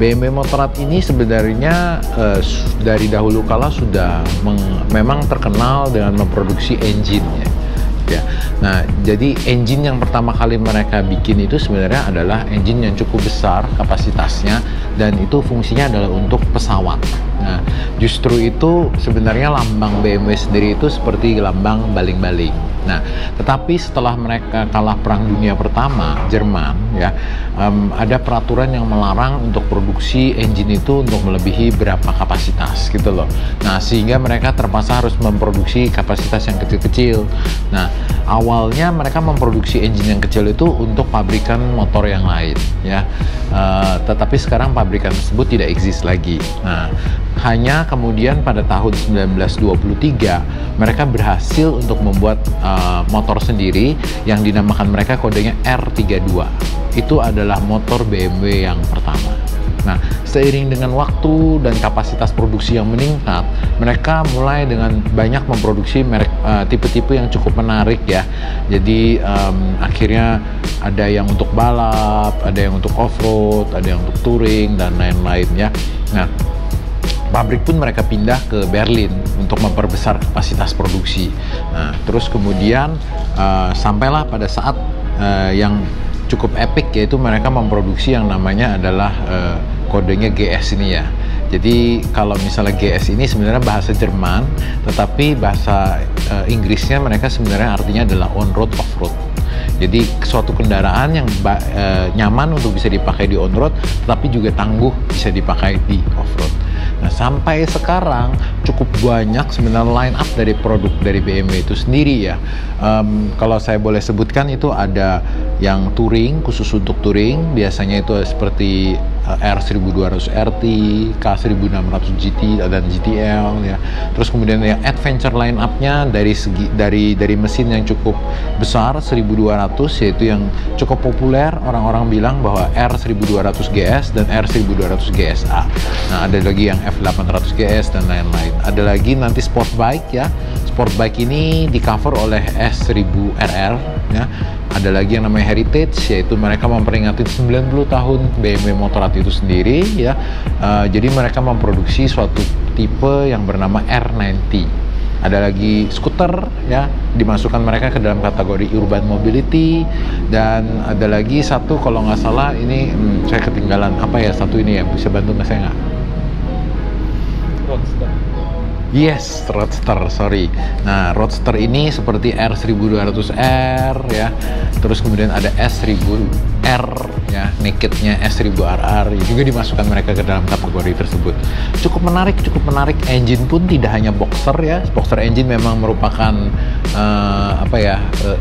BMW Motorrad ini sebenarnya dari dahulu kala sudah memang terkenal dengan memproduksi engine ya. Nah, jadi engine yang pertama kali mereka bikin itu sebenarnya adalah engine yang cukup besar kapasitasnya, dan itu fungsinya adalah untuk pesawat. Nah, justru itu sebenarnya lambang BMW sendiri itu seperti lambang baling-baling. Nah, tetapi setelah mereka kalah Perang Dunia Pertama, Jerman ya, ada peraturan yang melarang untuk produksi engine itu untuk melebihi berapa kapasitas gitu loh. Nah, sehingga mereka terpaksa harus memproduksi kapasitas yang kecil-kecil. Nah, awalnya mereka memproduksi engine yang kecil itu untuk pabrikan motor yang lain ya, tetapi sekarang pabrikan tersebut tidak eksis lagi. Nah, hanya kemudian pada tahun 1923 mereka berhasil untuk membuat motor sendiri yang dinamakan mereka kodenya R32. Itu adalah motor BMW yang pertama. Nah, seiring dengan waktu dan kapasitas produksi yang meningkat, mereka mulai dengan banyak memproduksi merek tipe-tipe yang cukup menarik ya. Jadi akhirnya ada yang untuk balap, ada yang untuk off-road, ada yang untuk touring dan lain-lain ya. Nah, pabrik pun mereka pindah ke Berlin untuk memperbesar kapasitas produksi. Nah, terus kemudian sampailah pada saat yang cukup epic, yaitu mereka memproduksi yang namanya adalah kodenya GS ini ya. Jadi kalau misalnya GS ini sebenarnya bahasa Jerman, tetapi bahasa Inggrisnya mereka sebenarnya artinya adalah on-road, off-road. Jadi suatu kendaraan yang nyaman untuk bisa dipakai di on-road, tetapi juga tangguh bisa dipakai di off-road. Nah, sampai sekarang cukup banyak sebenarnya line up dari produk dari BMW itu sendiri ya. Kalau saya boleh sebutkan, itu ada yang touring, khusus untuk touring, biasanya itu seperti R1200 RT, K1600 GT dan GTL ya. Terus kemudian yang adventure line up-nya dari mesin yang cukup besar 1200, yaitu yang cukup populer, orang-orang bilang bahwa R1200 GS dan R1200 GSA. Nah, ada lagi yang F800 GS dan lain-lain. Ada lagi nanti sport bike ya. Sport bike ini di cover oleh S1000RR ya. Ada lagi yang namanya Heritage, yaitu mereka memperingati 90 tahun BMW Motorrad itu sendiri ya. Jadi mereka memproduksi suatu tipe yang bernama R90. Ada lagi skuter ya, dimasukkan mereka ke dalam kategori urban mobility. Dan ada lagi satu, kalau nggak salah ini saya ketinggalan apa ya, satu ini ya, bisa bantu nggak saya nggak? Roadster. Yes, Roadster, sorry. Nah, Roadster ini seperti R1200R ya. Terus kemudian ada S1000R ya, nakednya S1000RR juga dimasukkan mereka ke dalam kategori tersebut. Cukup menarik. Engine pun tidak hanya boxer ya. Boxer engine memang merupakan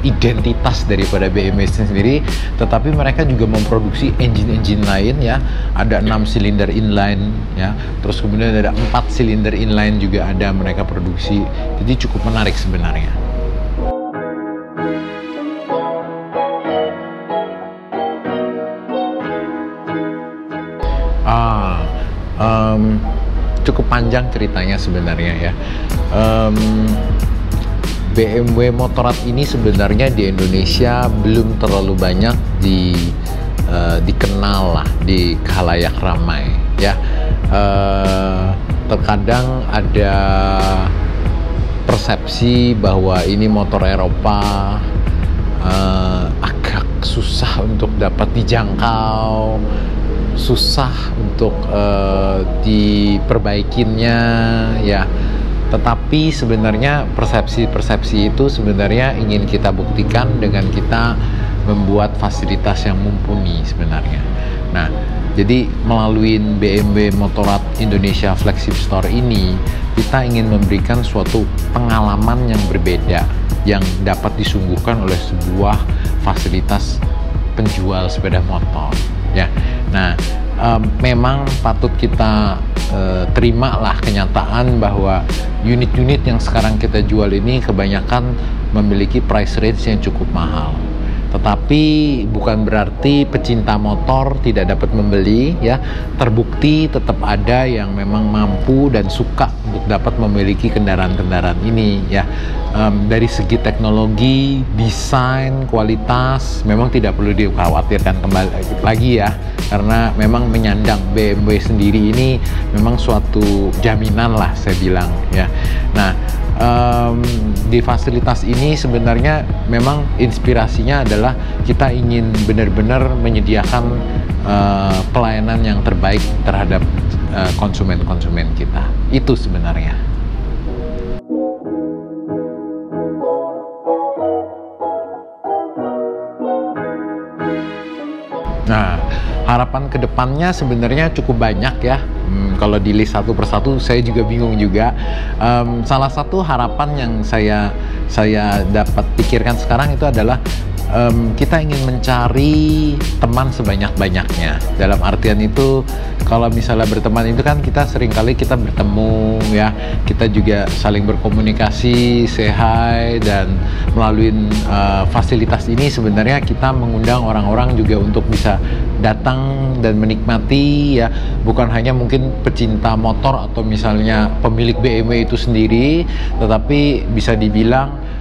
identitas daripada BMW sendiri, tetapi mereka juga memproduksi engine lain ya. Ada 6 silinder inline ya. Terus kemudian ada 4 silinder inline juga ada mereka produksi. Jadi cukup menarik sebenarnya. Cukup panjang ceritanya sebenarnya ya. BMW Motorrad ini sebenarnya di Indonesia belum terlalu banyak dikenal lah di khalayak ramai ya. Terkadang ada persepsi bahwa ini motor Eropa, agak susah untuk dapat dijangkau, susah untuk diperbaikinya ya. Tetapi sebenarnya persepsi itu sebenarnya ingin kita buktikan dengan kita membuat fasilitas yang mumpuni sebenarnya. Nah, jadi melalui BMW Motorrad Indonesia Flagship Store ini, kita ingin memberikan suatu pengalaman yang berbeda yang dapat disungguhkan oleh sebuah fasilitas penjual sepeda motor ya. Nah, memang patut kita terimalah kenyataan bahwa unit-unit yang sekarang kita jual ini kebanyakan memiliki price range yang cukup mahal. Tetapi bukan berarti pecinta motor tidak dapat membeli ya. Terbukti tetap ada yang memang mampu dan suka untuk dapat memiliki kendaraan-kendaraan ini ya. Dari segi teknologi, desain, kualitas memang tidak perlu dikhawatirkan kembali lagi ya, karena memang menyandang BMW sendiri ini memang suatu jaminan lah saya bilang ya. Nah, di fasilitas ini sebenarnya memang inspirasinya adalah kita ingin benar-benar menyediakan pelayanan yang terbaik terhadap konsumen-konsumen kita. Itu sebenarnya. Nah, harapan kedepannya sebenarnya cukup banyak ya. Kalau di list satu persatu saya juga bingung juga. Salah satu harapan yang saya dapat pikirkan sekarang itu adalah kita ingin mencari teman sebanyak-banyaknya. Dalam artian itu, kalau misalnya berteman itu kan kita seringkali kita bertemu ya, kita juga saling berkomunikasi, say hi, dan melalui fasilitas ini sebenarnya kita mengundang orang-orang juga untuk bisa datang dan menikmati ya, bukan hanya mungkin pecinta motor atau misalnya pemilik BMW itu sendiri, tetapi bisa dibilang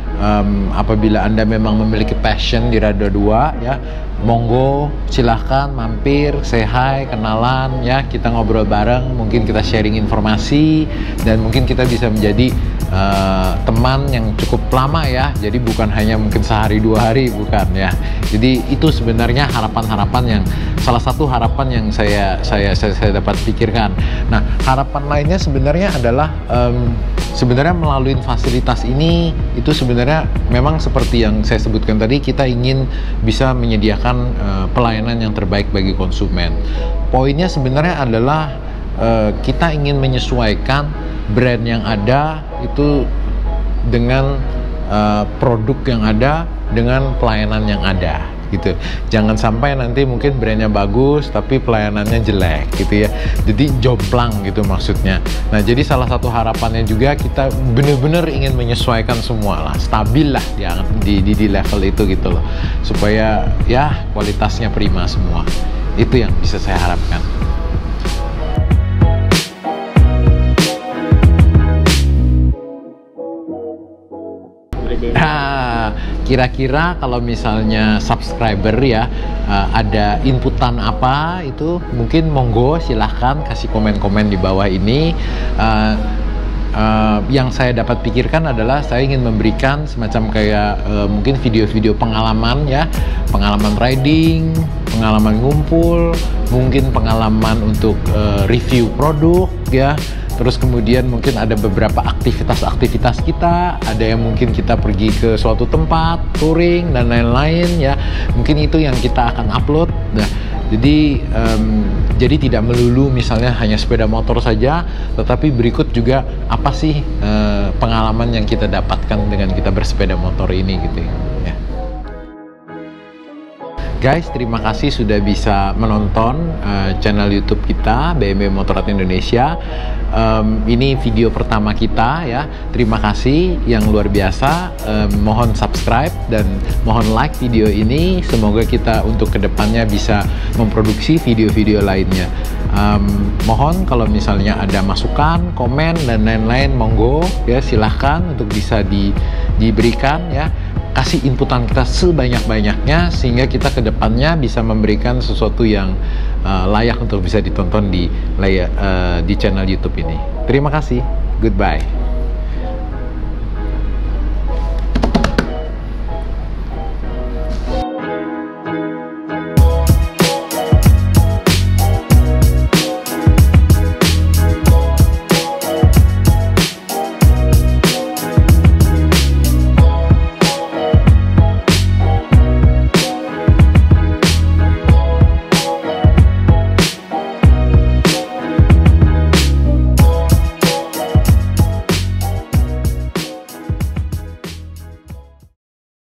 apabila Anda memang memiliki passion di Roda 2 ya, monggo silahkan mampir, say hi, kenalan ya, kita ngobrol bareng, mungkin kita sharing informasi, dan mungkin kita bisa menjadi teman yang cukup lama ya. Jadi bukan hanya mungkin sehari 2 hari, bukan ya. Jadi itu sebenarnya harapan-harapan yang salah satu harapan yang saya dapat pikirkan. Nah, harapan lainnya sebenarnya adalah sebenarnya melalui fasilitas ini itu sebenarnya memang seperti yang saya sebutkan tadi, kita ingin bisa menyediakan pelayanan yang terbaik bagi konsumen. Poinnya sebenarnya adalah kita ingin menyesuaikan brand yang ada itu dengan produk yang ada, dengan pelayanan yang ada gitu. Jangan sampai nanti mungkin brandnya bagus tapi pelayanannya jelek gitu ya, jadi jomplang gitu maksudnya. Nah, jadi salah satu harapannya juga kita benar-benar ingin menyesuaikan semua lah, stabil lah di level itu gitu loh, supaya ya kualitasnya prima semua. Itu yang bisa saya harapkan. Nah, kira-kira kalau misalnya subscriber ya ada inputan apa itu, mungkin monggo silahkan kasih komen-komen di bawah ini. Yang saya dapat pikirkan adalah saya ingin memberikan semacam kayak mungkin video-video pengalaman ya, pengalaman riding, pengalaman ngumpul, mungkin pengalaman untuk review produk ya. Terus kemudian mungkin ada beberapa aktivitas-aktivitas kita, ada yang mungkin kita pergi ke suatu tempat, touring, dan lain-lain ya. Mungkin itu yang kita akan upload. Nah, jadi tidak melulu misalnya hanya sepeda motor saja, tetapi berikut juga apa sih pengalaman yang kita dapatkan dengan kita bersepeda motor ini gitu ya. Guys, terima kasih sudah bisa menonton channel YouTube kita BMW Motorrad Indonesia. Ini video pertama kita ya. Terima kasih yang luar biasa. Mohon subscribe dan mohon like video ini. Semoga kita untuk kedepannya bisa memproduksi video-video lainnya. Mohon kalau misalnya ada masukan, komen dan lain-lain, monggo ya, silahkan untuk bisa diberikan ya. Kasih inputan kita sebanyak-banyaknya sehingga kita kedepannya bisa memberikan sesuatu yang layak untuk bisa ditonton di channel YouTube ini. Terima kasih, goodbye.